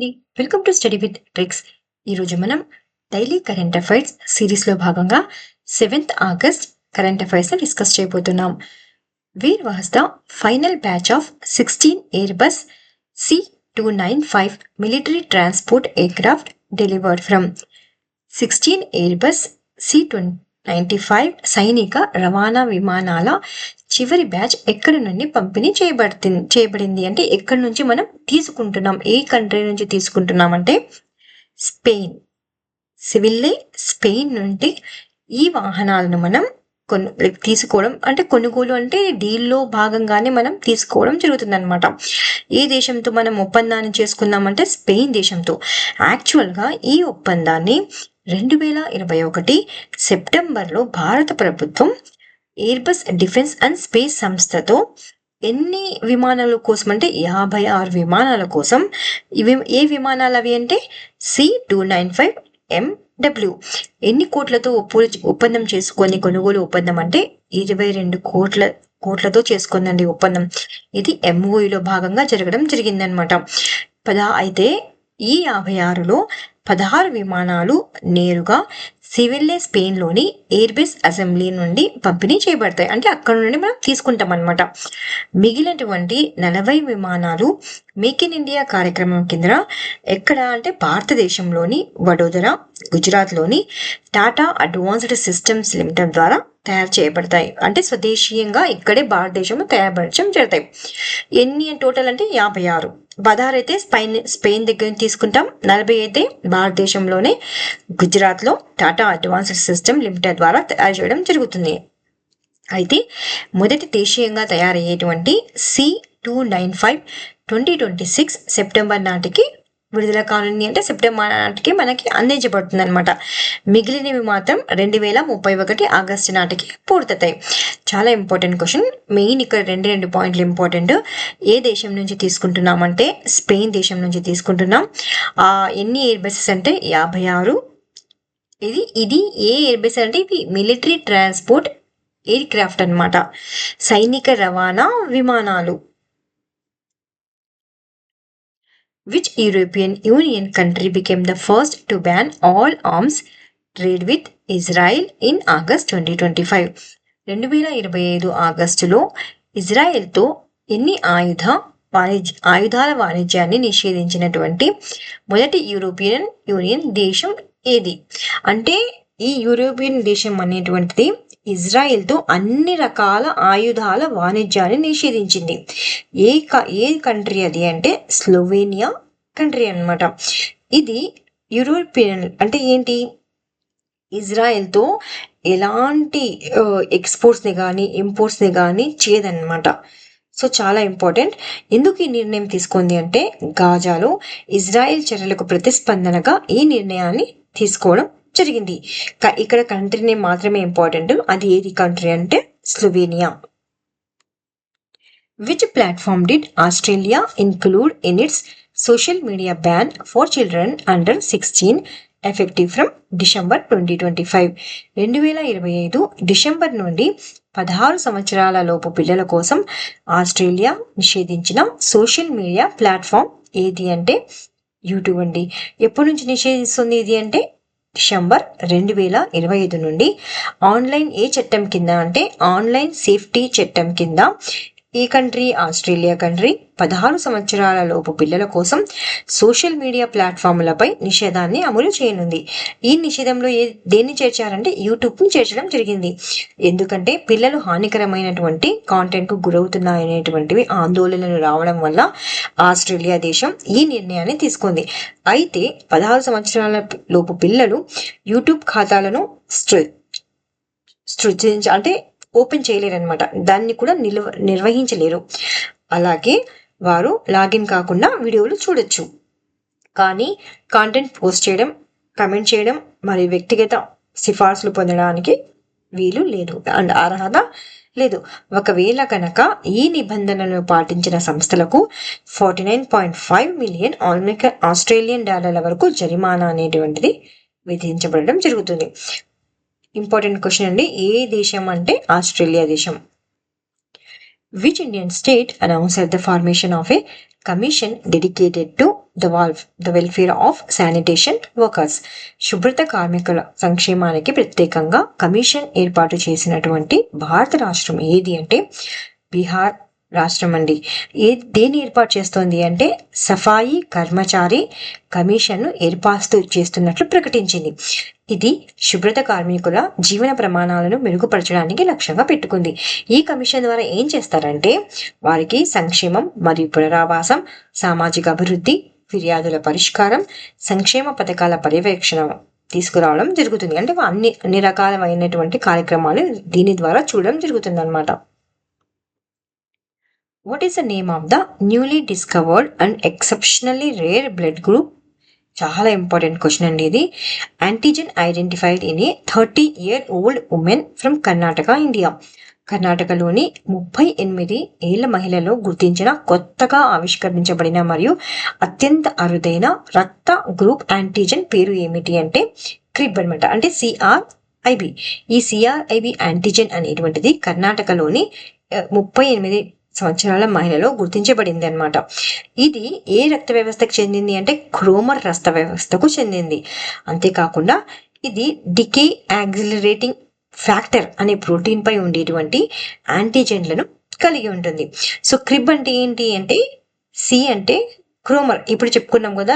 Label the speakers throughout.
Speaker 1: అండి. Welcome to study with tricks. ఈరోజు మనం డైలీ కరెంట్ అఫైర్స్ సిరీస్లో భాగంగా 7th August current affairs discuss చేయబోతున్నాం. We're was the final batch of 16 Airbus C295 military transport aircraft delivered from 16 Airbus C295 సైనిక రవాణా విమానాల చివరి బ్యాచ్ ఎక్కడి నుండి పంపిణీ చేయబడింది అంటే ఎక్కడి నుంచి మనం తీసుకుంటున్నాం, ఏ కంట్రీ నుంచి తీసుకుంటున్నాం అంటే స్పెయిన్. సివిల్లే స్పెయిన్ నుండి ఈ వాహనాలను మనం తీసుకోవడం అంటే కొనుగోలు అంటే డీల్లో భాగంగానే మనం తీసుకోవడం జరుగుతుంది అనమాట. ఏ దేశంతో మనం ఒప్పందాన్ని చేసుకున్నామంటే స్పెయిన్ దేశంతో. యాక్చువల్గా ఈ ఒప్పందాన్ని 2021 సెప్టెంబర్లో భారత ప్రభుత్వం ఎయిర్బస్ డిఫెన్స్ అండ్ స్పేస్ సంస్థతో ఎన్ని విమానాల కోసం అంటే 56 విమానాల కోసం. ఏ విమానాలు అవి అంటే C295MW. ఎన్ని కోట్లతో ఒప్పందం చేసుకొని కొనుగోలు ఒప్పందం అంటే 22 కోట్లతో చేసుకుందండి ఒప్పందం. ఇది MOUలో భాగంగా జరగడం జరిగిందనమాట. అయితే ఈ 56లో 16 విమానాలు నేరుగా సివిల్లే స్పెయిన్లోని ఎయిర్బేస్ అసెంబ్లీ నుండి పంపిణీ చేయబడతాయి, అంటే అక్కడ నుండి మనం తీసుకుంటాం అనమాట. మిగిలినటువంటి 40 విమానాలు మేక్ ఇన్ ఇండియా కార్యక్రమం కింద ఎక్కడ అంటే భారతదేశంలోని వడోదర, గుజరాత్లోని టాటా అడ్వాన్స్డ్ సిస్టమ్స్ లిమిటెడ్ ద్వారా తయారు చేయబడతాయి. అంటే స్వదేశీయంగా ఇక్కడే భారతదేశంలో తయారుపరచడం జరుగుతాయి. ఎన్ని టోటల్ అంటే 56. 16 అయితే స్పెయిన్ దగ్గర నుంచి తీసుకుంటాం, 40 అయితే భారతదేశంలోనే గుజరాత్లో టాటా అడ్వాన్స్డ్ సిస్టమ్ లిమిటెడ్ ద్వారా తయారు చేయడం జరుగుతుంది. అయితే మొదటి దేశీయంగా తయారయ్యేటువంటి C295 2026 సెప్టెంబర్ నాటికి విడుదల కానుంది, అంటే సెప్టెంబర్ నాటికి మనకి అందించబడుతుంది అనమాట. మిగిలినవి మాత్రం 2031 ఆగస్టు నాటికి పూర్తవుతాయి. చాలా ఇంపార్టెంట్ క్వశ్చన్. మెయిన్ ఇక్కడ రెండు పాయింట్లు ఇంపార్టెంట్. ఏ దేశం నుంచి తీసుకుంటున్నామంటే స్పెయిన్ దేశం నుంచి తీసుకుంటున్నాం. ఎన్ని ఎయిర్ బసెస్ అంటే 56. ఇది ఏ ఎయిర్ బస్ అంటే ఇది మిలిటరీ ట్రాన్స్పోర్ట్ ఎయిర్ క్రాఫ్ట్ అనమాట, సైనిక రవాణా విమానాలు. Which European Union country became the first to ban all arms trade with Israel in August 2025? 2025 ఆగస్టులో ఇజ్రాయెల్తో ఎన్ని ఆయుధాల వాణిజ్యాన్ని నిషేధించినటువంటి మొదటి యూరోపియన్ యూనియన్ దేశం ఏది? అంటే ఈ యూరోపియన్ దేశం అనేటువంటిది ఇజ్రాయెల్తో అన్ని రకాల ఆయుధాల వాణిజ్యాన్ని నిషేధించింది. ఏ కంట్రీ అది అంటే స్లోవేనియా కంట్రీ అన్నమాట. ఇది యూరోపియన్ అంటే ఏంటి, ఇజ్రాయెల్తో ఎలాంటి ఎక్స్పోర్ట్స్ని కానీ ఇంపోర్ట్స్ని కానీ చేయదన్నమాట. సో చాలా ఇంపార్టెంట్. ఎందుకు ఈ నిర్ణయం తీసుకుంది అంటే గాజాలో ఇజ్రాయెల్ చర్యలకు ప్రతిస్పందనగా ఈ నిర్ణయాన్ని తీసుకోవడం జరిగింది. ఇక్కడ కంట్రీ నేమ్ మాత్రమే ఇంపార్టెంట్. అది ఏది కంట్రీ అంటే Slovenia. Which platform did Australia include in its social media ban for children under 16 effective from December 2025? 2025 December నుండి 16 సంవత్సరాల లోపు పిల్లల కోసం ఆస్ట్రేలియా నిషేధించిన సోషల్ మీడియా ప్లాట్ఫామ్ ఏది అంటే యూట్యూబ్ అండి. ఎప్పటి నుంచి నిషేధిస్తుంది ఇది అంటే డిసెంబర్ 2025 నుండి. ఆన్లైన్ ఏ చట్టం కింద అంటే ఆన్లైన్ సేఫ్టీ చట్టం కింద ఈ కంట్రీ ఆస్ట్రేలియా కంట్రీ 16 సంవత్సరాల లోపు పిల్లల కోసం సోషల్ మీడియా ప్లాట్ఫామ్లపై నిషేధాన్ని అమలు చేయనుంది. ఈ నిషేధంలో దేన్ని చేర్చారంటే యూట్యూబ్ని చేర్చడం జరిగింది. ఎందుకంటే పిల్లలు హానికరమైనటువంటి కాంటెంట్కు గురవుతున్నాయనేటువంటివి ఆందోళనలు రావడం వల్ల ఆస్ట్రేలియా దేశం ఈ నిర్ణయాన్ని తీసుకుంది. అయితే 16 సంవత్సరాల లోపు పిల్లలు యూట్యూబ్ ఖాతాలను అంటే ఓపెన్ చేయలేరనమాట, దాన్ని కూడా నిర్వహించలేరు. అలాగే వారు లాగిన్ కాకుండా వీడియోలు చూడొచ్చు, కానీ కాంటెంట్ పోస్ట్ చేయడం, కమెంట్ చేయడం మరియు వ్యక్తిగత సిఫార్సులు పొందడానికి వీలు లేదు అండ్ అర్హత లేదు. ఒకవేళ కనుక ఈ నిబంధనలను పాటించిన సంస్థలకు 49.5 మిలియన్ ఆస్ట్రేలియన్ డాలర్ల వరకు జరిమానా అనేటువంటిది విధించబడడం జరుగుతుంది. ఇంపార్టెంట్ క్వశ్చన్ అండి. ఏ దేశం అంటే ఆస్ట్రేలియా దేశం. Which Indian state announced the formation of a commission dedicated to the welfare of sanitation workers. శుభ్రత కార్మికుల సంక్షేమానికి ప్రత్యేకంగా కమిషన్ ఏర్పాటు చేసినటువంటి భారత రాష్ట్రం ఏది అంటే బీహార్ రాష్ట్రం అండి. దేన్ని ఏర్పాటు చేస్తోంది అంటే సఫాయి కర్మచారి కమిషన్ను ఏర్పాటు చేస్తున్నట్లు ప్రకటించింది. ఇది శుభ్రత కార్మికుల జీవన ప్రమాణాలను మెరుగుపరచడానికి లక్ష్యంగా పెట్టుకుంది. ఈ కమిషన్ ద్వారా ఏం చేస్తారంటే వారికి సంక్షేమం మరియు పునరావాసం, సామాజిక అభివృద్ధి, ఫిర్యాదుల పరిష్కారం, సంక్షేమ పథకాల పర్యవేక్షణ తీసుకురావడం జరుగుతుంది. అంటే అన్ని రకాలైనటువంటి కార్యక్రమాలు దీని ద్వారా చూడడం జరుగుతుంది అన్నమాట. What is the name of the newly discovered and exceptionally rare blood group? చాలా ఇంపార్టెంట్ క్వశ్చన్ అండి ఇది. Antigen identified in a 30-year-old women from Karnataka, India. కర్ణాటకలోని 38 ఏళ్ల మహిళలో గుర్తించిన కొత్తగా ఆవిష్కరించబడిన మరియు అత్యంత అరుదైన రక్త గ్రూప్ యాంటీజెన్ పేరు ఏమిటి అంటే క్రిబ్ అనమాట. అంటే CRIB. ఈ CRIB యాంటీజెన్ అనేటువంటిది కర్ణాటకలోని 38 సంవత్సరాల మహిళలో గుర్తించబడింది అనమాట. ఇది ఏ రక్త వ్యవస్థకు చెందింది అంటే క్రోమర్ రక్త వ్యవస్థకు చెందింది. అంతేకాకుండా ఇది డికే యాక్సిలరేటింగ్ ఫ్యాక్టర్ అనే ప్రోటీన్ పై ఉండేటువంటి యాంటీజెన్లను కలిగి ఉంటుంది. సో క్రిబ్ అంటే ఏంటి అంటే సి అంటే క్రోమర్. ఇప్పుడు చెప్పుకున్నాం కదా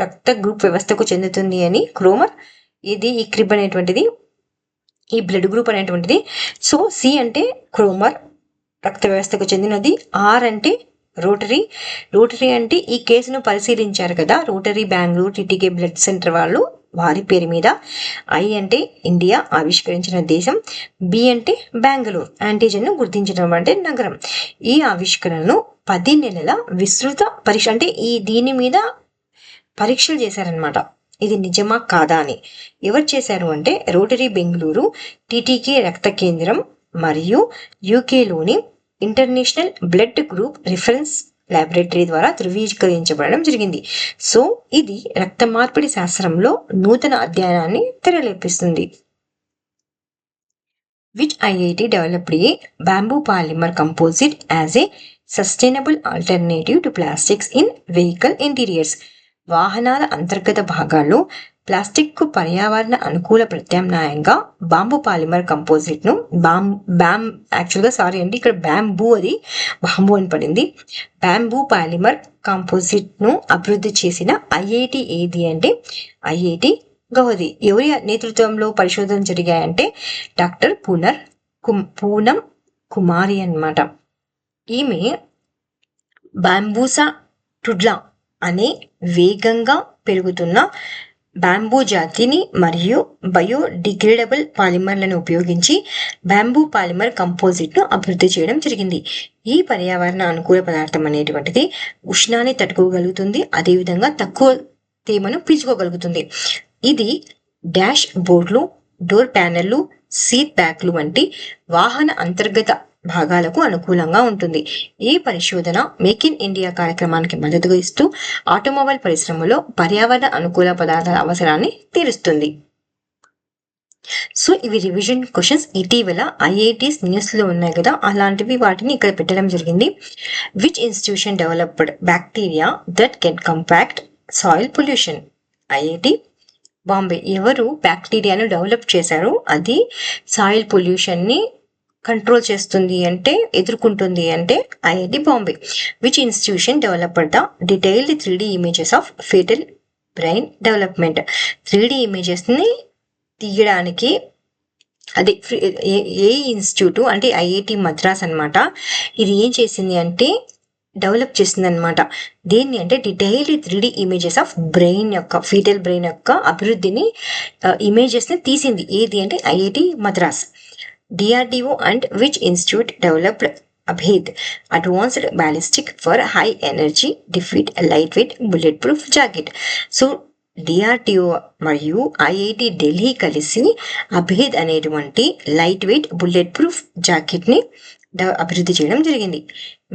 Speaker 1: రక్త గ్రూప్ వ్యవస్థకు చెందుతుంది అని క్రోమర్. ఈ క్రిబ్ అనేటువంటిది ఈ బ్లడ్ గ్రూప్ అనేటువంటిది. సో సి అంటే క్రోమర్ రక్త వ్యవస్థకు చెందినది. ఆర్ అంటే రోటరీ అంటే ఈ కేసును పరిశీలించారు కదా రోటరీ బెంగళూరు టిటికే బ్లడ్ సెంటర్ వాళ్ళు, వారి పేరు మీద. ఐ అంటే ఇండియా ఆవిష్కరించిన దేశం. బి అంటే బెంగళూరు యాంటీజెన్ను గుర్తించడం అంటే నగరం. ఈ ఆవిష్కరణను 10 నెలల విస్తృత పరీక్ష అంటే దీని మీద పరీక్షలు చేశారనమాట. ఇది నిజమా కాదా అని. ఎవరు చేశారు అంటే రోటరీ బెంగళూరు, టిటికే రక్త కేంద్రం మరియు యూకేలోని international blood group reference laboratory ద్వారా ధృవీకరించబడడం జరిగింది. సో ఇది రక్త మార్పిడి శాస్త్రంలో నూతన అధ్యయనాన్ని తెరలేపిస్తుంది. Which IIT developed a bamboo polymer composite as a sustainable alternative to plastics in vehicle interiors? వాహనాల అంతర్గత భాగాల్లో ప్లాస్టిక్ కు పర్యావరణ అనుకూల ప్రత్యామ్నాయంగా బాంబు పాలిమర్ కంపోజిట్ ను ఇక్కడ బ్యాంబూ అది బాంబు అని పడింది. బ్యాంబూ పాలిమర్ కంపోజిట్ ను అభివృద్ధి చేసిన ఐఐటి ఏది అంటే ఐఐటి గౌహతి. ఎవరి నేతృత్వంలో పరిశోధనలు జరిగాయంటే డాక్టర్ పూనం కుమారి అన్నమాట. ఈమె బాంబూసా టుడ్లా అనే వేగంగా పెరుగుతున్న బ్యాంబూ జాతిని మరియు బయోడిగ్రేడబుల్ పాలిమర్లను ఉపయోగించి బ్యాంబూ పాలిమర్ కంపోజిట్ను అభివృద్ధి చేయడం జరిగింది. ఈ పర్యావరణ అనుకూల పదార్థం అనేటువంటిది ఉష్ణాన్ని తట్టుకోగలుగుతుంది, అదేవిధంగా తక్కువ తేమను పీల్చుకోగలుగుతుంది. ఇది డాష్ బోర్డులు, డోర్ ప్యానెళ్లు, సీట్ బ్యాక్లు వంటి వాహన అంతర్గత భాగాలకు అనుకూలంగా ఉంటుంది. ఈ పరిశోధన మేక్ ఇన్ ఇండియా కార్యక్రమానికి మద్దతుగా ఇస్తూ ఆటోమొబైల్ పరిశ్రమలో పర్యావరణ అనుకూల పదార్థాల అవసరాన్ని తీరుస్తుంది. సో ఇవి రివిజన్ క్వశ్చన్స్. ఇటీవల ఐఐటీస్ న్యూస్ లో ఉన్నాయి కదా, అలాంటివి వాటిని ఇక్కడ పెట్టడం జరిగింది. Which institution developed bacteria that can compact soil pollution? IIT Bombay. ఎవరు బ్యాక్టీరియాను డెవలప్ చేశారు? అది సాయిల్ పొల్యూషన్ ని కంట్రోల్ చేస్తుంది అంటే ఎదుర్కొంటుంది అంటే IIT Bombay. Which institution developed the detailed 3D images of fetal brain development? 3D images ని తీయడానికి అదే ఏ ఇన్స్టిట్యూట్ అంటే ఐఐటి మద్రాస్ అన్నమాట. ఇది ఏం చేసింది అంటే డెవలప్ చేసింది అనమాట. దేన్ని అంటే detailed 3D images of brain యొక్క ఫీటల్ బ్రెయిన్ యొక్క అభివృద్ధిని ఇమేజెస్ ని తీసింది. ఏది అంటే IIT Madras. DRDO and which institute developed Abhed advanced ballistic for high energy defeat lightweight bulletproof jacket? So DRDO మరియు ఐఐటి ఢిల్లీ కలిసి అభేద్ అనేటువంటి light weight bullet proof jacket ని అభివృద్ధి చేయడం జరిగింది.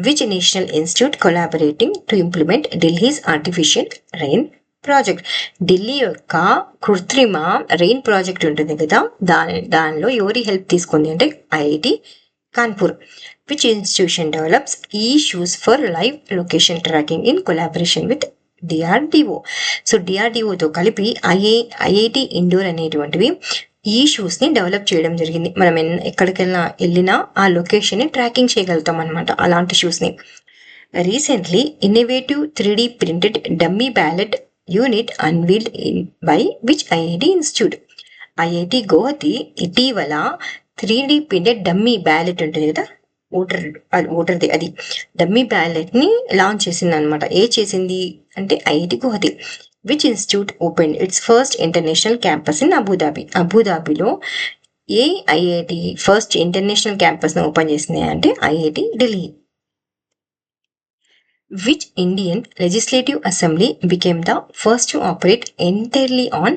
Speaker 1: Which national institute collaborating to implement Delhi's artificial rain project? Delhi యొక్క కృత్రిమ rain project ఉంటుంది కదా, దానిలో ఎవరి హెల్ప్ తీసుకుంది అంటే IIT Kanpur. Which institution develops ఈ shoes for live location tracking in collaboration with DRDO. So డిఆర్డిఓతో కలిపి ఐఐటి ఇండోర్ అనేటువంటివి ఈ షూస్ ని డెవలప్ చేయడం జరిగింది. మనం ఎక్కడికి వెళ్ళినా ఆ లొకేషన్ ని ట్రాకింగ్ చేయగలుగుతాం అనమాట అలాంటి షూస్ ని. Recently innovative 3D printed dummy ballot unit unveiled by which IIT institute. IIT Guwahati ఇటీవల 3D ప్రింటెడ్ డమ్మీ బ్యాలెట్ ఉంటుంది కదా, ఓటర్ది అది డమ్మీ బ్యాలెట్ ని లాంచ్ చేసింది అనమాట. చేసింది అంటే IIT Guwahati. Which institute open its first international campus in Abu Dhabi. అబుదాబిలో ఏ ఐఐటి ఫస్ట్ ఇంటర్నేషనల్ క్యాంపస్ ను ఓపెన్ చేసింది అంటే IIT Delhi. Which Indian Legislative Assembly became the first to operate entirely on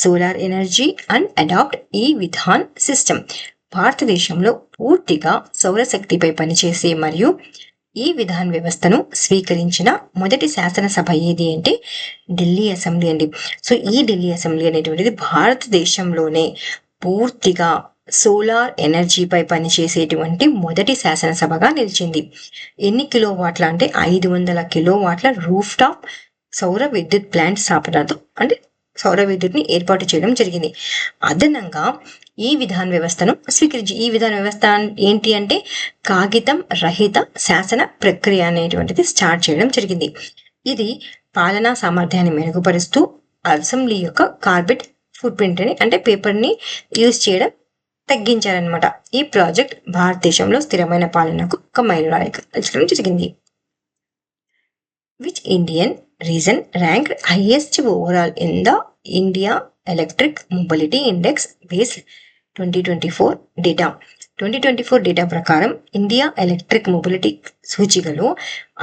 Speaker 1: solar energy and adopt e-Vidhan system? భారతదేశంలో పూర్తిగా సౌరశక్తిపై పనిచేసే మరియు ఈ విధాన వ్యవస్థను స్వీకరించిన మొదటి శాసనసభ ఏది అంటే ఢిల్లీ అసెంబ్లీ అండి. సో ఈ ఢిల్లీ అసెంబ్లీ అనేటువంటిది భారతదేశంలోనే పూర్తిగా సోలార్ ఎనర్జీపై పనిచేసేటువంటి మొదటి శాసనసభగా నిలిచింది. ఎన్ని కిలోవాట్ల అంటే 500 కిలోవాట్ల రూఫ్ టాప్ సౌర విద్యుత్ ప్లాంట్ స్థాపనతో అంటే సౌర విద్యుత్ని ఏర్పాటు చేయడం జరిగింది. అదనంగా ఈ విధాన వ్యవస్థను స్వీకరించి, ఈ విధాన వ్యవస్థ ఏంటి అంటే కాగితం రహిత శాసన ప్రక్రియ అనేటువంటిది స్టార్ట్ చేయడం జరిగింది. ఇది పాలనా సామర్థ్యాన్ని మెరుగుపరుస్తూ అసెంబ్లీ యొక్క కార్బెట్ ఫుట్ ప్రింట్ ని అంటే పేపర్ ని యూజ్ చేయడం తగ్గించారనమాట. ఈ ప్రాజెక్ట్ భారతదేశంలో స్థిరమైన పాలనకు ఒక మైలురాయిగా జరిగింది. Which Indian reason ranked highest overall in the India electric mobility index based 2024 data. 2024 data ప్రకారం ఇండియా ఎలక్ట్రిక్ మొబిలిటీ సూచికలో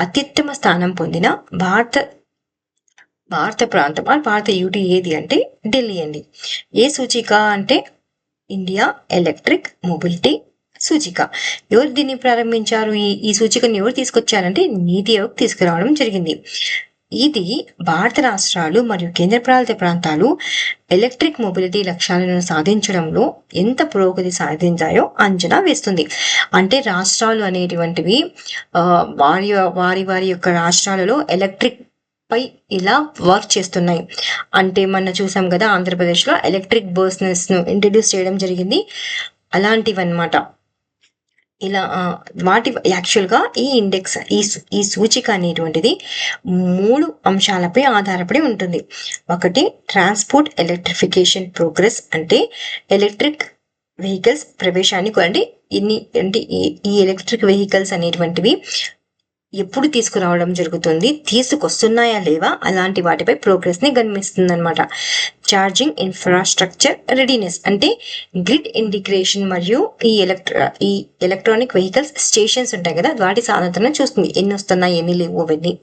Speaker 1: అత్యుత్తమ స్థానం పొందిన భారత యూటీ ఏది అంటే ఢిల్లీ అండి. ఏ సూచిక అంటే ఇండియా ఎలక్ట్రిక్ మొబిలిటీ సూచిక. ఎవరు దీన్ని ప్రారంభించారు? ఈ సూచికను ఎవరు తీసుకొచ్చారంటే నీతి ఆయోగ్ తీసుకురావడం జరిగింది. ఇది భారత రాష్ట్రాలు మరియు కేంద్రపాలిత ప్రాంతాలు ఎలక్ట్రిక్ మొబిలిటీ లక్ష్యాలను సాధించడంలో ఎంత పురోగతి సాధించాయో అంచనా వేస్తుంది. అంటే రాష్ట్రాలు అనేటువంటివి వారి యొక్క రాష్ట్రాలలో ఎలక్ట్రిక్ పై ఇలా వర్క్ చేస్తున్నాయి. అంటే మనం చూసాం కదా, ఆంధ్రప్రదేశ్లో ఎలక్ట్రిక్ బస్సెస్ ను ఇంట్రడ్యూస్ చేయడం జరిగింది. అలాంటివన్నమాట. ఇలా వాటి యాక్చువల్గా ఈ ఇండెక్స్ ఈ సూచిక అనేటువంటిది 3 అంశాలపై ఆధారపడి ఉంటుంది. ఒకటి ట్రాన్స్పోర్ట్ ఎలక్ట్రిఫికేషన్ ప్రోగ్రెస్, అంటే ఎలక్ట్రిక్ వెహికల్స్ ప్రవేశానికి అంటే ఈ ఎలక్ట్రిక్ వెహికల్స్ అనేటువంటివి ఎప్పుడు తీసుకురావడం జరుగుతుంది, తీసుకొస్తున్నాయా లేవా, అలాంటి వాటిపై ప్రోగ్రెస్ ని గమనిస్తుంది అనమాట. ఛార్జింగ్ ఇన్ఫ్రాస్ట్రక్చర్ రెడీనెస్, అంటే గ్రిడ్ ఇంటిగ్రేషన్ మరియు ఈ ఎలక్ట్రానిక్ వెహికల్స్ స్టేషన్స్ ఉంటాయి కదా, వాటి సాధనను చూస్తుంది. ఎన్ని వస్తున్నాయి ఎన్ని లేవు అవన్నీ.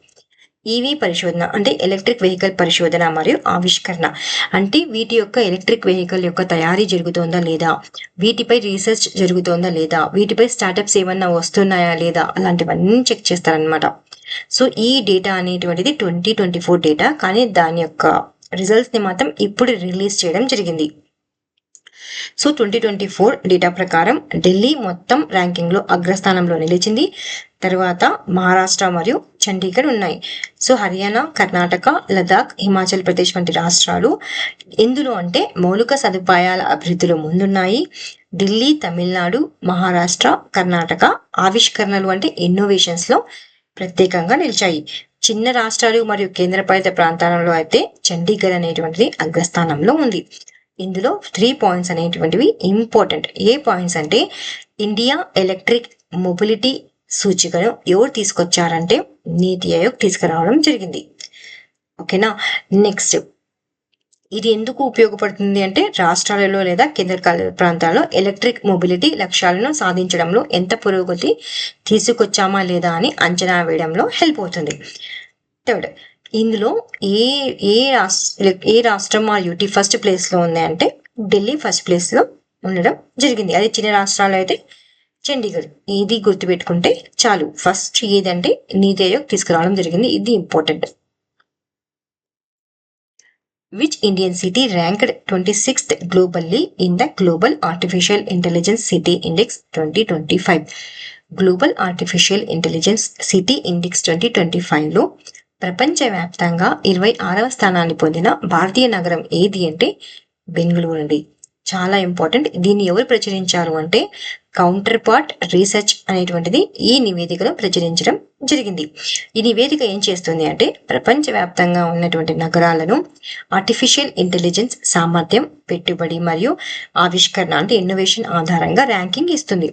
Speaker 1: ఈవీ పరిశోధన, అంటే ఎలక్ట్రిక్ వెహికల్ పరిశోధన మరియు ఆవిష్కరణ, అంటే వీటి యొక్క ఎలక్ట్రిక్ వెహికల్ యొక్క తయారీ జరుగుతోందా లేదా, వీటిపై రీసెర్చ్ జరుగుతోందా లేదా, వీటిపై స్టార్టప్స్ ఏమన్నా వస్తున్నాయా లేదా, అలాంటివన్నీ చెక్ చేస్తారనమాట. సో ఈ డేటా అనేటువంటిది 2024 డేటా, కానీ దాని యొక్క రిజల్ట్స్ ని మాత్రం ఇప్పుడు రిలీజ్ చేయడం జరిగింది. సో 2024 డేటా ప్రకారం ఢిల్లీ మొత్తం ర్యాంకింగ్ లో అగ్రస్థానంలో నిలిచింది. తర్వాత మహారాష్ట్ర మరియు చండీగఢ్ ఉన్నాయి. సో హర్యానా, కర్ణాటక, లదాఖ్, హిమాచల్ ప్రదేశ్ వంటి రాష్ట్రాలు ఎందులో అంటే మౌలిక సదుపాయాల అభివృద్ధిలో ముందున్నాయి. ఢిల్లీ, తమిళనాడు, మహారాష్ట్ర, కర్ణాటక ఆవిష్కరణలు అంటే ఇన్నోవేషన్స్ లో ప్రత్యేకంగా నిలిచాయి. చిన్న రాష్ట్రాలు మరియు కేంద్రపాలిత ప్రాంతాలలో అయితే చండీగఢ్ అనేటువంటిది అగ్రస్థానంలో ఉంది. ఇందులో 3 పాయింట్స్ అనేటువంటివి ఇంపార్టెంట్. ఏ పాయింట్స్ అంటే ఇండియా ఎలక్ట్రిక్ మొబిలిటీ సూచికను ఎవరు తీసుకొచ్చారంటే నీతి ఆయోగ్ తీసుకురావడం జరిగింది. ఓకేనా. నెక్స్ట్, ఇది ఎందుకు ఉపయోగపడుతుంది అంటే రాష్ట్రాలలో లేదా కేంద్రపాలిత ప్రాంతాల్లో ఎలక్ట్రిక్ మొబిలిటీ లక్ష్యాలను సాధించడంలో ఎంత పురోగతి తీసుకొచ్చామా లేదా అని అంచనా వేయడంలో హెల్ప్ అవుతుంది. థర్డ్, ఇందులో ఏ రాష్ట్రం ఆ యూటీ ఫస్ట్ ప్లేస్ లో ఉంది అంటే ఢిల్లీ ఫస్ట్ ప్లేస్ లో ఉండడం జరిగింది. అది చిన్న రాష్ట్రాలు అయితే చండీగఢ్. ఇది గుర్తుపెట్టుకుంటే చాలు. ఫస్ట్ ఏదంటే నీతి ఆయోగ్ తీసుకురావడం జరిగింది, ఇది important. Which Indian city ranked 26th globally in the Global Artificial Intelligence City Index 2025? Global artificial intelligence city index 2025లో ప్రపంచవ్యాప్తంగా 26వ స్థానాన్ని పొందిన భారతీయ నగరం ఏది అంటే బెంగళూరు అండి. చాలా ఇంపార్టెంట్. దీన్ని ఎవరు ప్రచురించారు అంటే కౌంటర్ పార్ట్ రీసెర్చ్ అనేటువంటిది ఈ నివేదికలో ప్రచురించడం జరిగింది. ఈ నివేదిక ఏం చేస్తుంది అంటే ప్రపంచవ్యాప్తంగా ఉన్నటువంటి నగరాలను ఆర్టిఫిషియల్ ఇంటెలిజెన్స్ సామర్థ్యం, పెట్టుబడి మరియు ఆవిష్కరణ అంటే ఇన్నోవేషన్ ఆధారంగా ర్యాంకింగ్ ఇస్తుంది.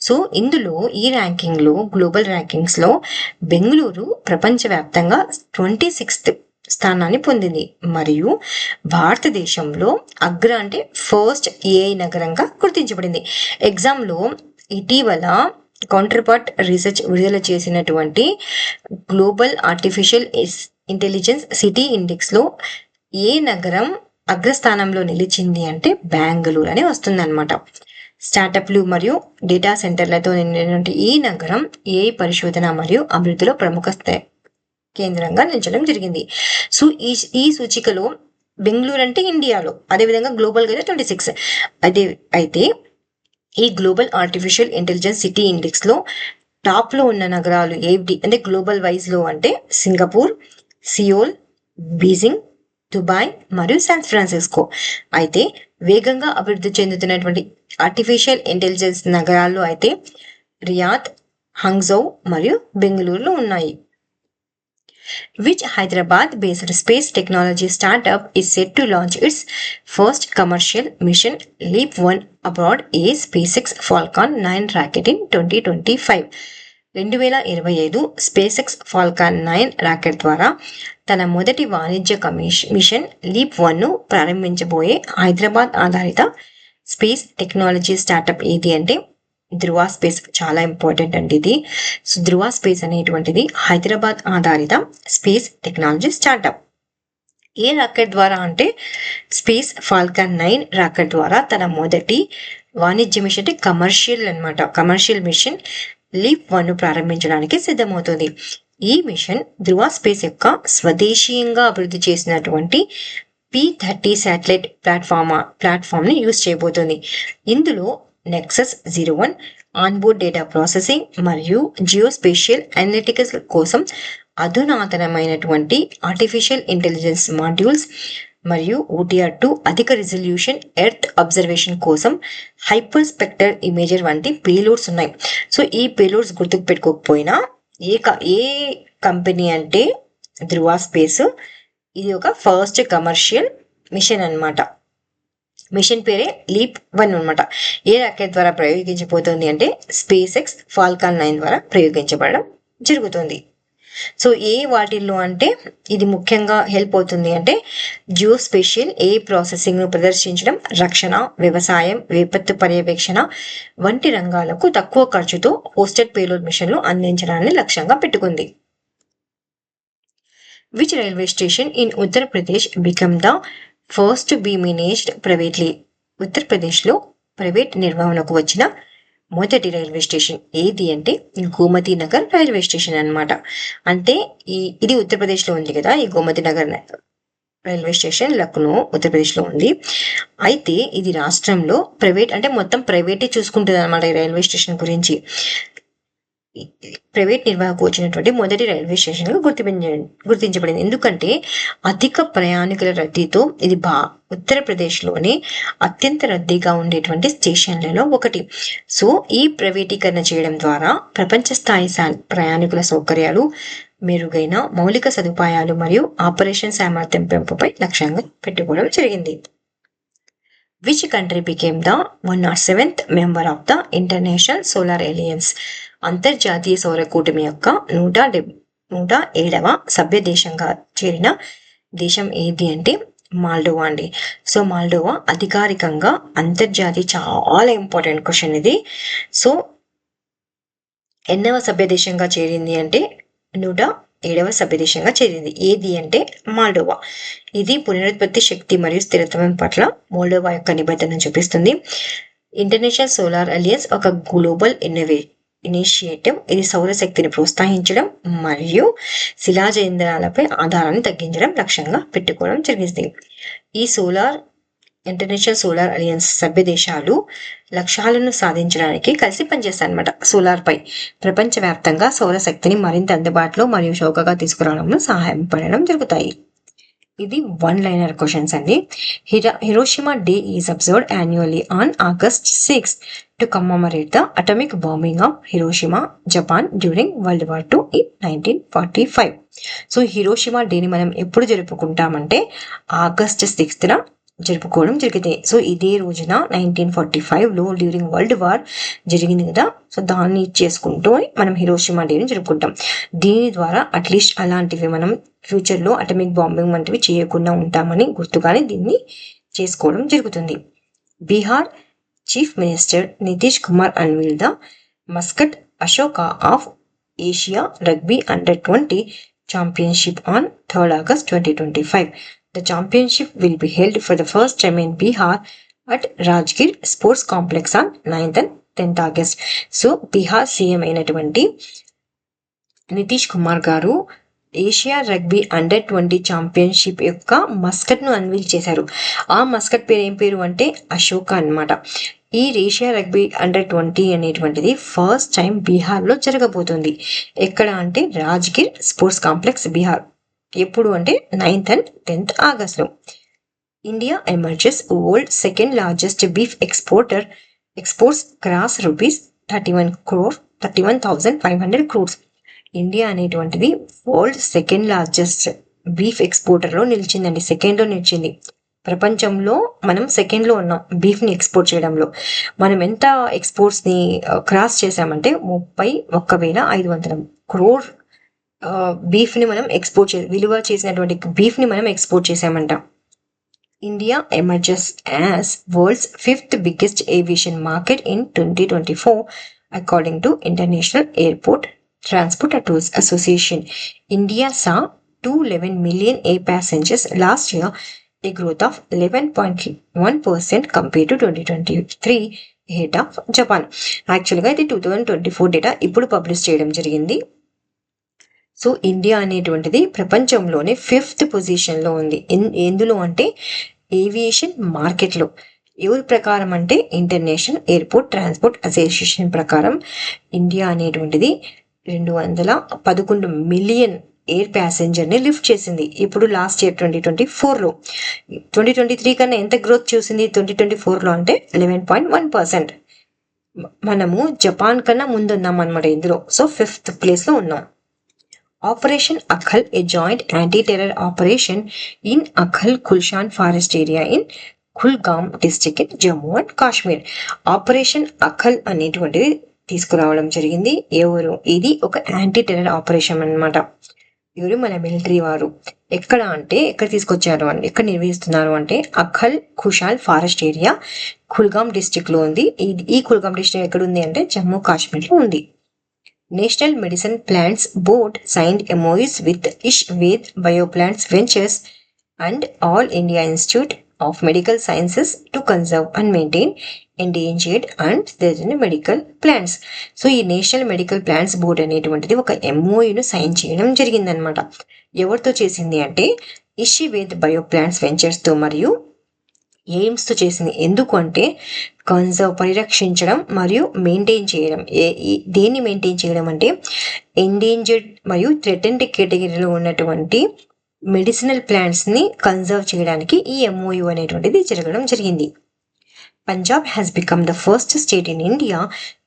Speaker 1: సో ఇందులో ఈ ర్యాంకింగ్ లో గ్లోబల్ ర్యాంకింగ్స్ లో బెంగళూరు ప్రపంచవ్యాప్తంగా 26th స్థానాన్ని పొందింది మరియు భారతదేశంలో అగ్ర అంటే ఫస్ట్ ఏఐ నగరంగా గుర్తించబడింది. ఎగ్జామ్లో ఇటీవల కౌంటర్ పార్ట్ రీసెర్చ్ విడుదల చేసినటువంటి గ్లోబల్ ఆర్టిఫిషియల్ ఇంటెలిజెన్స్ సిటీ ఇండెక్స్లో ఏ నగరం అగ్రస్థానంలో నిలిచింది అంటే బెంగళూరు అని వస్తుందన్నమాట. స్టార్టప్లు మరియు డేటా సెంటర్లతో నిండినటువంటి ఈ నగరం ఏఐ పరిశోధన మరియు అభివృద్ధిలో ప్రముఖ కేంద్రంగా నిలిచడం జరిగింది. సో ఈ సూచికలో బెంగళూరు అంటే ఇండియాలో, అదేవిధంగా గ్లోబల్ గా 26. అయితే ఈ global artificial intelligence city index లో టాప్ లో ఉన్న నగరాలు ఏవి అంటే గ్లోబల్ వైజ్ లో అంటే సింగపూర్, సియోల్, బీజింగ్, దుబాయ్ మరియు శాన్ ఫ్రాన్సిస్కో. అయితే వేగంగా అభివృద్ధి చెందుతున్నటువంటి ఆర్టిఫిషియల్ ఇంటెలిజెన్స్ నగరాల్లో అయితే రియాద్, హంగ్జౌ మరియు బెంగళూరులో ఉన్నాయి. Which Hyderabad-based space technology startup is set to launch its first commercial mission Leap 1 aboard a SpaceX Falcon 9 rocket in 2025. 2025 SpaceX Falcon 9 rocket ద్వారా తన మొదటి వాణిజ్య మిషన్ లీప్ 1ను ప్రారంభించబోయే హైదరాబాద్ ఆధారిత స్పేస్ టెక్నాలజీ స్టార్టప్ ఏది అంటే ధృవ స్పేస్. చాలా ఇంపార్టెంట్ అండి ఇది. సో ధృవ స్పేస్ అనేటువంటిది హైదరాబాద్ ఆధారిత space technology startup. A rocket ద్వారా అంటే స్పేస్ ఫాల్కన్ 9 రాకెట్ ద్వారా తన మొదటి వాణిజ్య మిషన్ అంటే కమర్షియల్ మిషన్ లీప్ 1ను ప్రారంభించడానికి సిద్ధమవుతుంది. ఈ మిషన్ ధృవ స్పేస్ యొక్క స్వదేశీయంగా అభివృద్ధి చేసినటువంటి P30 శాటిలైట్ ప్లాట్ఫామ్ ని యూజ్ చేయబోతుంది. ఇందులో నెక్సస్ 01 ఆన్బోర్డ్ డేటా ప్రాసెసింగ్ మరియు జియోస్పేషియల్ అనలిటిక్స్ కోసం అధునాతనమైనటువంటి ఆర్టిఫిషియల్ ఇంటెలిజెన్స్ మాడ్యూల్స్ మరియు OTR-2 అధిక రిజల్యూషన్ ఎర్త్ అబ్జర్వేషన్ కోసం హైపర్ స్పెక్టర్ ఇమేజర్ వంటి పేలోడ్స్ ఉన్నాయి. సో ఈ పేలోడ్స్ గుర్తుకు పెట్టుకోకపోయినా ఏ కంపెనీ అంటే ధృవ స్పేస్. ఇది ఒక ఫస్ట్ కమర్షియల్ మిషన్ అన్నమాట. మిషన్ పేరే లీప్ 1 అనమాట. ఏ రాకెట్ ద్వారా ప్రయోగించబోతోంది అంటే స్పేస్ ఎక్స్ ఫాల్కాన్ 9 ద్వారా ప్రయోగించబడడం జరుగుతుంది. సో ఏ వాటిల్లో అంటే ఇది ముఖ్యంగా హెల్ప్ అవుతుంది అంటే జియోస్పేషియల్ ఏ ప్రాసెసింగ్ ను ప్రదర్శించడం, రక్షణ, వ్యవసాయం, విపత్తు పర్యవేక్షణ వంటి రంగాలకు తక్కువ ఖర్చుతో హోస్టెడ్ పేలోడ్ మిషన్లు అందించడాన్ని లక్ష్యంగా పెట్టుకుంది. Which railway station in Uttar Pradesh became the first to be managed privately? ఉత్తరప్రదేశ్లో ప్రైవేట్ నిర్వహణకు వచ్చిన మొదటి రైల్వే స్టేషన్ ఏది అంటే గోమతి నగర్ రైల్వే స్టేషన్ అన్నమాట. అంటే ఇది ఉత్తరప్రదేశ్లో ఉంది కదా. ఈ గోమతి నగర్ రైల్వే స్టేషన్ లక్నో ఉత్తరప్రదేశ్లో ఉంది. అయితే ఇది రాష్ట్రంలో ప్రైవేట్ అంటే మొత్తం ప్రైవేటే చూసుకుంటుంది అనమాట. ఈ రైల్వే స్టేషన్ గురించి ప్రైవేట్ నిర్వాహకు వచ్చినటువంటి మొదటి రైల్వే స్టేషన్ గా గుర్తించబడింది. ఎందుకంటే అధిక ప్రయాణికుల రద్దీతో ఇది ఉత్తరప్రదేశ్లోని అత్యంత రద్దీగా ఉండేటువంటి స్టేషన్లలో ఒకటి. సో ఈ ప్రైవేటీకరణ చేయడం ద్వారా ప్రపంచ స్థాయి ప్రయాణికుల సౌకర్యాలు, మెరుగైన మౌలిక సదుపాయాలు మరియు ఆపరేషన్ సామర్థ్యం పెంపుపై లక్ష్యంగా పెట్టుకోవడం జరిగింది. Which country became the 107th member of the International Solar Alliance? అంతర్జాతీయ సౌర కూటమి యొక్క 107వ సభ్య దేశంగా చేరిన దేశం ఏది అంటే మాల్డోవా అండి. సో మాల్డోవా అధికారికంగా అంతర్జాతీయ, చాలా ఇంపార్టెంట్ క్వశ్చన్ ఇది. సో ఎన్నవ సభ్య దేశంగా చేరింది అంటే 107వ సభ్య దేశంగా చేరింది. ఏది అంటే మాల్డోవా. ఇది పునరుత్పత్తి శక్తి మరియు స్థిరత్వం పట్ల మోల్డోవా యొక్క నిబద్ధతను చూపిస్తుంది. ఇంటర్నేషనల్ సోలార్ అలియన్స్ ఒక గ్లోబల్ ఇనిషియేటివ్. ఇది సౌరశక్తిని ప్రోత్సహించడం మరియు శిలాజ ఇంధనాలపై ఆధారాన్ని తగ్గించడం లక్ష్యంగా పెట్టుకోవడం జరిగింది. ఈ సోలార్ ఇంటర్నేషనల్ సోలార్ అలయన్స్ సభ్య దేశాలు లక్ష్యాలను సాధించడానికి కలిసి పనిచేస్తాయన్నమాట. సోలార్ పై ప్రపంచవ్యాప్తంగా సౌరశక్తిని మరింత అందుబాటులో మరియు చౌకగా తీసుకురావడంలో సహాయపడడం జరుగుతాయి. ఇది వన్ లైనర్ క్వశ్చన్స్ అండి. Hiroshima day is observed annually on August 6 to commemorate the atomic bombing of Hiroshima, Japan during World War II in 1945. So Hiroshima డేని మనం ఎప్పుడు జరుపుకుంటామంటే August 6th జరుపుకోవడం జరిగింది. సో ఇదే రోజున 1945లో డ్యూరింగ్ వరల్డ్ వార్ జరిగింది కదా, సో దాన్ని చేసుకుంటూ మనం హిరోషిమా డేని జరుపుకుంటాం. దీని ద్వారా అట్లీస్ట్ అలాంటివి మనం ఫ్యూచర్లో అటమిక్ బాంబింగ్ వంటివి చేయకుండా ఉంటామని గుర్తుగానే దీన్ని చేసుకోవడం జరుగుతుంది. Bihar chief minister Nitish Kumar unveil the mascot Ashoka of Asia rugby under championship on 3rd August 2025. The championship will be held for the first time in Bihar at Rajgir Sports Complex on 9th and 10th August. So Bihar CM అయినటువంటి నితీష్ కుమార్ గారు Asia rugby అండర్-20 championship యొక్క మస్కట్ను unveil చేశారు. ఆ Muscat పేరు ఏం పేరు అంటే అశోక అన్నమాట. ఈ ఏషియా రగ్బీ అండర్-20 అనేటువంటిది ఫస్ట్ టైం బీహార్లో జరగబోతుంది. ఎక్కడ అంటే రాజ్గిర్ స్పోర్ట్స్ కాంప్లెక్స్, బీహార్. ఎప్పుడు అంటే 9th and 10th Augustలో. India emerges world second largest beef exporter, exports cross ₹31,500 crores. India అనేటువంటిది వరల్డ్ సెకండ్ లార్జెస్ట్ బీఫ్ ఎక్స్పోర్టర్లో నిలిచిందండి. సెకండ్లో నిలిచింది. ప్రపంచంలో మనం సెకండ్లో ఉన్నాం బీఫ్ని ఎక్స్పోర్ట్ చేయడంలో. మనం ఎంత ఎక్స్పోర్ట్స్ని క్రాస్ చేసామంటే 31,500 crore బీఫ్ని మనం ఎక్స్పోర్ట్ విలువ చేసినటువంటి బీఫ్ని మనం ఎక్స్పోర్ట్ చేసామంట. India emerges as world's 5th biggest aviation market in 2024 according to International Airport Transport Association. India saw 211 million air passengers last year, a growth of 11.1% compared to 2023 ahead of Japan. యాక్చువల్గా ఇది 2024 data ఇప్పుడు publish చేయడం జరిగింది. So India అనేటువంటిది ప్రపంచంలోనే 5th పొజిషన్లో ఉంది. ఎందులో అంటే ఏవియేషన్ మార్కెట్లో. ఎవరి ప్రకారం అంటే ఇంటర్నేషనల్ ఎయిర్పోర్ట్ ట్రాన్స్పోర్ట్ అసోసియేషన్ ప్రకారం ఇండియా అనేటువంటిది 211 మిలియన్ ఎయిర్ ప్యాసింజర్ని లిఫ్ట్ చేసింది. ఇప్పుడు లాస్ట్ ఇయర్ 2024లో. 2023 కన్నా ఎంత గ్రోత్ చూసింది 2024లో అంటే 11.1%. మనము జపాన్ కన్నా ముందున్నాం అనమాట ఇందులో. సో 5th ప్లేస్లో ఉన్నాం. Operation Akhal, a joint anti-terror operation in Akhal Kulshan forest area in Kulgam district in Jammu and Kashmir. Operation Akhal అనేటువంటిది తీసుకురావడం జరిగింది. ఇది ఒక యాంటీ టెర్రర్ ఆపరేషన్ అన్నమాట. ఎవరు మన మిలిటరీ వారు. ఎక్కడ తీసుకొచ్చారు అంటే ఎక్కడ నిర్వహిస్తున్నారు అంటే Akhal Khushal forest area Kulgam district లో ఉంది. ఈ కుల్గాం డిస్ట్రిక్ట్ ఎక్కడ ఉంది అంటే జమ్మూ కాశ్మీర్ లో ఉంది. National medicine plants board signed MOUs with Ishved Bioplants Ventures and All India Institute of Medical Sciences to conserve and maintain endangered and medical plants. So ఈ నేషనల్ మెడికల్ ప్లాంట్స్ బోర్డ్ అనేటువంటిది ఒక MOUను sign చేయడం జరిగిందనమాట. ఎవరితో చేసింది అంటే ఇషివేద్ బయోప్లాంట్స్ వెంచర్స్తో మరియు ఎయిమ్స్తో చేసింది. ఎందుకు అంటే కన్జర్వ్ పరిరక్షించడం మరియు మెయింటైన్ చేయడం. దేన్ని మెయింటైన్ చేయడం అంటే ఎండేంజర్డ్ మరియు థ్రెటెన్డ్ కేటగిరీలో ఉన్నటువంటి మెడిసినల్ ప్లాంట్స్ని కన్జర్వ్ చేయడానికి ఈ MOU అనేటువంటిది జరగడం జరిగింది. Punjab has become the first state in India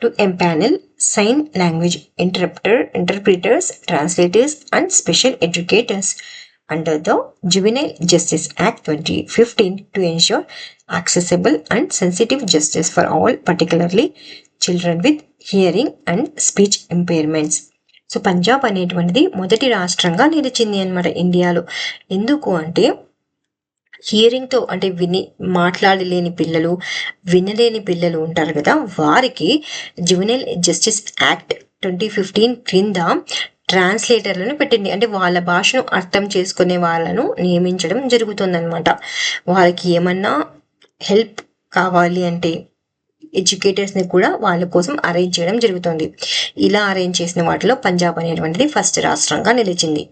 Speaker 1: to empanel sign language interpreters, translators and special educators under the Juvenile Justice Act 2015 to ensure accessible and sensitive justice for all, particularly children with hearing and speech impairments. So Punjab అనేటువంటిది మొదటి రాష్ట్రంగా నిలిచింది అనమాట ఇండియాలో. ఎందుకు అంటే హియరింగ్తో అంటే మాట్లాడలేని పిల్లలు, వినలేని పిల్లలు ఉంటారు కదా, వారికి జువెనైల్ జస్టిస్ యాక్ట్ 2015 క్రింద ట్రాన్స్లేటర్లను పెట్టింది. అంటే వాళ్ళ భాషను అర్థం చేసుకునే వాళ్ళను నియమించడం జరుగుతుందన్నమాట. వాళ్ళకి ఏమన్నా హెల్ప్ కావాలి అంటే ఎడ్యుకేటర్స్ని కూడా వాళ్ళ కోసం అరేంజ్ చేయడం జరుగుతుంది. ఇలా అరేంజ్ చేసిన వాటిలో పంజాబ్ అనేటువంటిది ఫస్ట్ రాష్ట్రంగా నిలిచింది.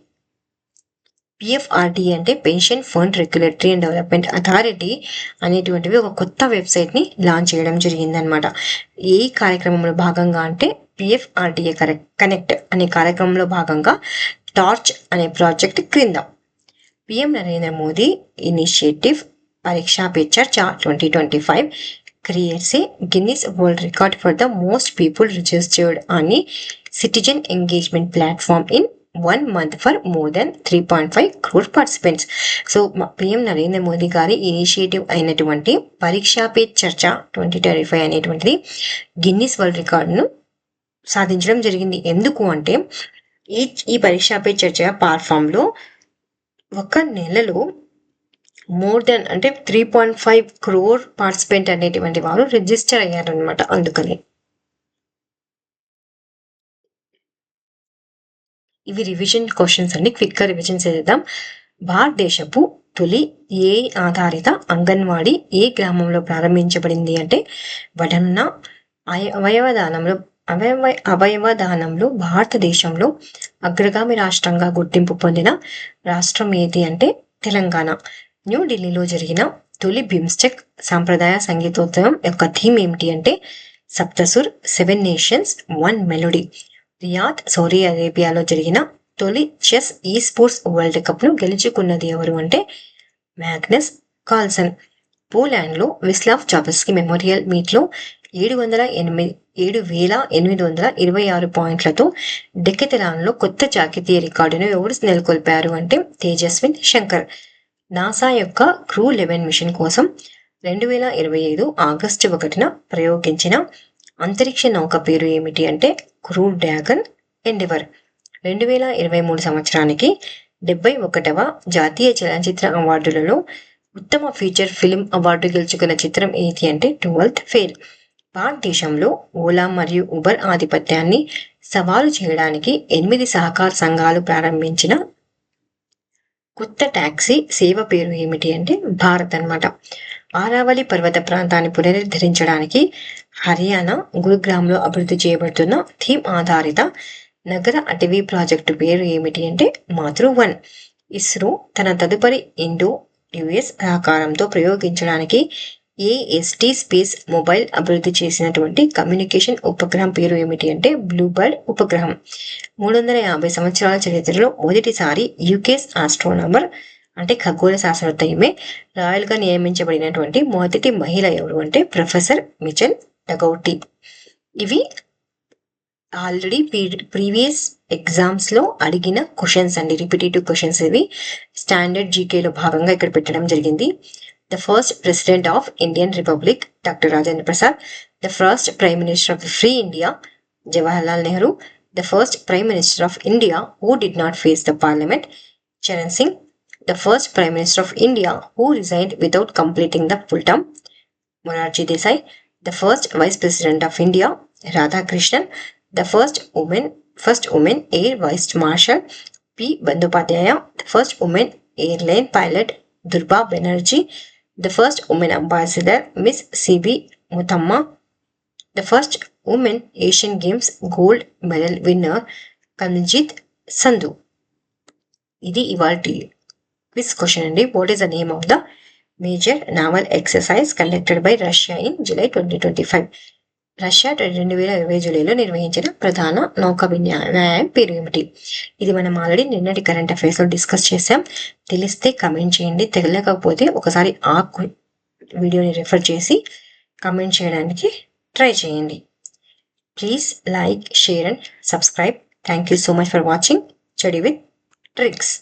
Speaker 1: పిఎఫ్ఆర్డిఏ అంటే pension fund regulatory and development authority అనేటువంటివి ఒక కొత్త వెబ్సైట్ని లాంచ్ చేయడం జరిగిందనమాట. ఈ కార్యక్రమంలో భాగంగా అంటే పిఎఫ్ఆర్డిఏ కనెక్ట్ అనే కార్యక్రమంలో భాగంగా టార్చ్ అనే ప్రాజెక్ట్ క్రింద పిఎం నరేంద్ర మోదీ ఇనిషియేటివ్ పరీక్షా పే చర్చా 2025 creates a Guinness World Record for the most people registered on a citizen engagement platform in 1 month for more than 3.5 crore participants. So PM Narendra Modi గారి initiative అయినటువంటి పరీక్షా పే చర్చ 2025 అనేటువంటిది Guinness world రికార్డును సాధించడం జరిగింది. ఎందుకు అంటే ఈ పరీక్షా పే చర్చ ప్లాట్ఫామ్లో ఒక నెలలో మోర్ దెన్ అంటే 3.5 crore పార్టిసిపెంట్ అనేటువంటి వారు రిజిస్టర్ అయ్యారనమాట. అందుకని ఇవి రివిజన్ క్వశ్చన్స్ అండి. క్విక్గా రివిజన్ చేద్దాం. భారతదేశపు తొలి ఏ ఆధారిత అంగన్వాడీ ఏ గ్రామంలో ప్రారంభించబడింది అంటే వడన్న. అవయవదానంలో భారతదేశంలో అగ్రగామి రాష్ట్రంగా గుర్తింపు పొందిన రాష్ట్రం ఏది అంటే తెలంగాణ. న్యూఢిల్లీలో జరిగిన తొలి బిమ్స్టెక్ సాంప్రదాయ సంగీతోత్సవం యొక్క థీమ్ ఏమిటి అంటే సప్తసుర్ 7 నేషన్స్ 1 మెలోడీ. రియాద్ సౌదీ అరేబియాలో జరిగిన తొలి చెస్ ఈ స్పోర్ట్స్ వరల్డ్ కప్ ను గెలుచుకున్నది ఎవరు అంటే మ్యాగ్నస్ కార్ల్సన్. పోలాండ్లో విస్లావ్ చావస్కీ మెమోరియల్ మీట్లో 7,826 పాయింట్లతో డెకెథలాన్లో కొత్త జాతీయ రికార్డును ఎవరు నెలకొల్పారు అంటే తేజస్విన్ శంకర్. నాసా యొక్క క్రూ 11 మిషన్ కోసం 2025 ఆగస్టు 1న ప్రయోగించిన అంతరిక్ష నౌక పేరు ఏమిటి అంటే క్రూ డ్రాగన్ ఎండెవర్. 2023 సంవత్సరానికి 71వ జాతీయ చలనచిత్ర అవార్డులలో ఉత్తమ ఫీచర్ ఫిల్మ్ అవార్డు గెలుచుకున్న చిత్రం ఏది అంటే 12th ఫెయిల్. భారతదేశంలో ఓలా మరియు ఉబర్ ఆధిపత్యాన్ని సవాలు చేయడానికి 8 సహకార సంఘాలు ప్రారంభించిన కొత్త టాక్సీ సేవ పేరు ఏమిటి అంటే భారత్ అన్నమాట. ఆరావళి పర్వత ప్రాంతాన్ని పునరుద్ధరించడానికి హర్యానా గురుగ్రామ్లో అభివృద్ధి చేయబడుతున్న థీమ్ ఆధారిత నగర అటవీ ప్రాజెక్టు పేరు ఏమిటి అంటే మాతృ-1. ఇస్రో తన తదుపరి ఇండో యుఎస్ సహకారంతో ప్రయోగించడానికి ఏఎస్టీ స్పేస్ మొబైల్ అభివృద్ధి చేసినటువంటి కమ్యూనికేషన్ ఉపగ్రహం పేరు ఏమిటి అంటే బ్లూబర్డ్ ఉపగ్రహం. 350 సంవత్సరాల చరిత్రలో మొదటిసారి యూకేస్ ఆస్ట్రోనామర్ అంటే ఖగోళ శాస్త్రవేత్త ఈమె రాయల్గా నియమించబడినటువంటి మొదటి మహిళ ఎవరు అంటే ప్రొఫెసర్ మిచెల్ డగౌటీ. ఇవి ఆల్రెడీ ప్రీవియస్ ఎగ్జామ్స్లో అడిగిన క్వశ్చన్స్ అండి, రిపిటేటివ్ క్వశ్చన్స్. ఇవి స్టాండర్డ్ జీకేలో భాగంగా ఇక్కడ పెట్టడం జరిగింది. The first President of Indian Republic, Dr. Rajendra Prasad. The first Prime Minister of the Free India, Jawaharlal Nehru. The first Prime Minister of India who did not face the Parliament, Charan Singh. The first Prime Minister of India who resigned without completing the full term, Morarji Desai. The first Vice President of India, Radhakrishnan. The first woman Air Vice Marshal, P. Bandyopadhyaya. The first woman airline pilot, Durba Banerjee. The first woman ambassador, Miss C.B. Muthamma. The first woman Asian Games gold medal winner, Kanjit Sandhu. ఇది ఇవాల్టి quiz question అండి. What is the name of the major naval exercise conducted by Russia in July 2025? Russia 2020 జూలైలో నిర్వహించిన ప్రధాన నౌకా వ్యాయామం పేరు ఏమిటి? ఇది మనం ఆల్రెడీ నిన్నటి కరెంట్ అఫైర్స్లో డిస్కస్ చేసాం. తెలిస్తే కమెంట్ చేయండి, తెలియకపోతే ఒకసారి ఆ వీడియోని రెఫర్ చేసి కమెంట్ చేయడానికి ట్రై చేయండి. Please like, share and subscribe. Thank you so much for watching study with tricks.